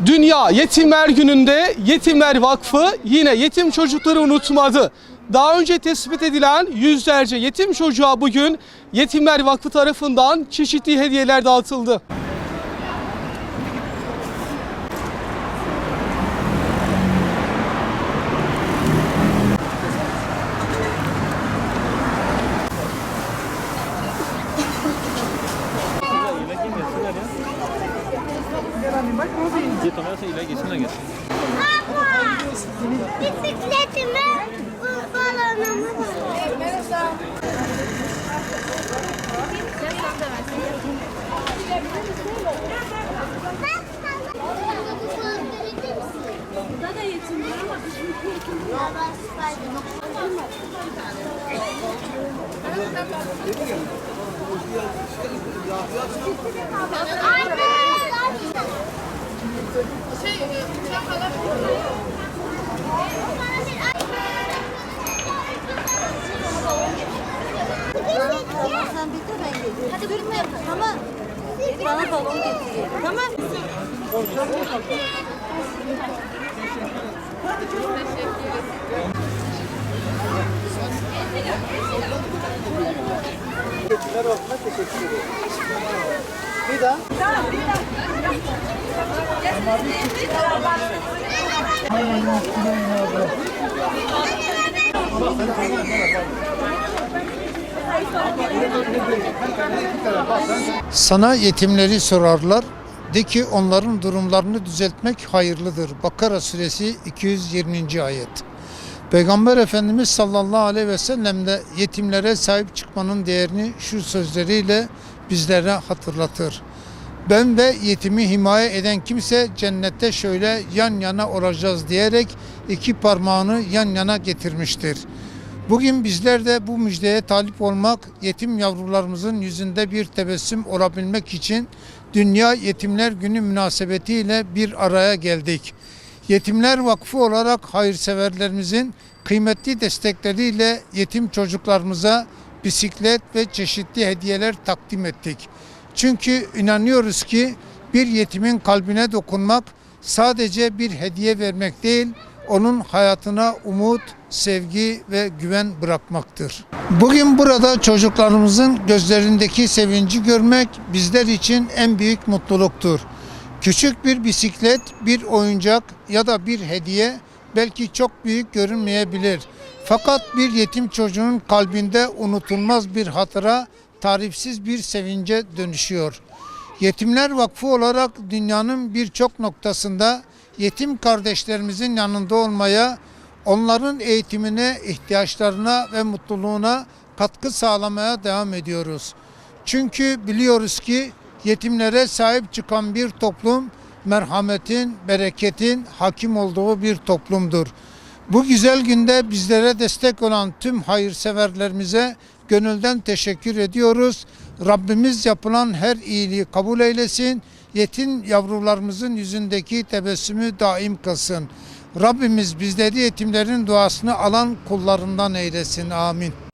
Dünya Yetimler Günü'nde Yetimler Vakfı yine yetim çocukları unutmadı. Daha önce tespit edilen yüzlerce yetim çocuğa bugün Yetimler Vakfı tarafından çeşitli hediyeler dağıtıldı. Bisikletimi, balonumu burada da yetim var ama bizim yetim Sen bitir ben getireyim. Hadi durma tamam. Bana balon getireyim. Tamam. Yetimler Vakfı'na teşekkür ederim. Bir daha. Sana yetimleri sorarlar. De ki onların durumlarını düzeltmek hayırlıdır. Bakara suresi 220. ayet. Peygamber Efendimiz sallallahu aleyhi ve sellem de yetimlere sahip çıkmanın değerini şu sözleriyle bizlere hatırlatır. Ben ve yetimi himaye eden kimse cennette şöyle yan yana olacağız diyerek iki parmağını yan yana getirmiştir. Bugün bizler de bu müjdeye talip olmak, yetim yavrularımızın yüzünde bir tebessüm olabilmek için Dünya Yetimler Günü münasebetiyle bir araya geldik. Yetimler Vakfı olarak hayırseverlerimizin kıymetli destekleriyle yetim çocuklarımıza bisiklet ve çeşitli hediyeler takdim ettik. Çünkü inanıyoruz ki bir yetimin kalbine dokunmak sadece bir hediye vermek değil, onun hayatına umut, sevgi ve güven bırakmaktır. Bugün burada çocuklarımızın gözlerindeki sevinci görmek bizler için en büyük mutluluktur. Küçük bir bisiklet, bir oyuncak ya da bir hediye belki çok büyük görünmeyebilir. Fakat bir yetim çocuğun kalbinde unutulmaz bir hatıra, tarifsiz bir sevince dönüşüyor. Yetimler Vakfı olarak dünyanın birçok noktasında yetim kardeşlerimizin yanında olmaya, onların eğitimine, ihtiyaçlarına ve mutluluğuna katkı sağlamaya devam ediyoruz. Çünkü biliyoruz ki yetimlere sahip çıkan bir toplum, merhametin, bereketin hakim olduğu bir toplumdur. Bu güzel günde bizlere destek olan tüm hayırseverlerimize gönülden teşekkür ediyoruz. Rabbimiz yapılan her iyiliği kabul eylesin. Yetim yavrularımızın yüzündeki tebessümü daim kılsın. Rabbimiz bizleri yetimlerin duasını alan kullarından eylesin. Amin.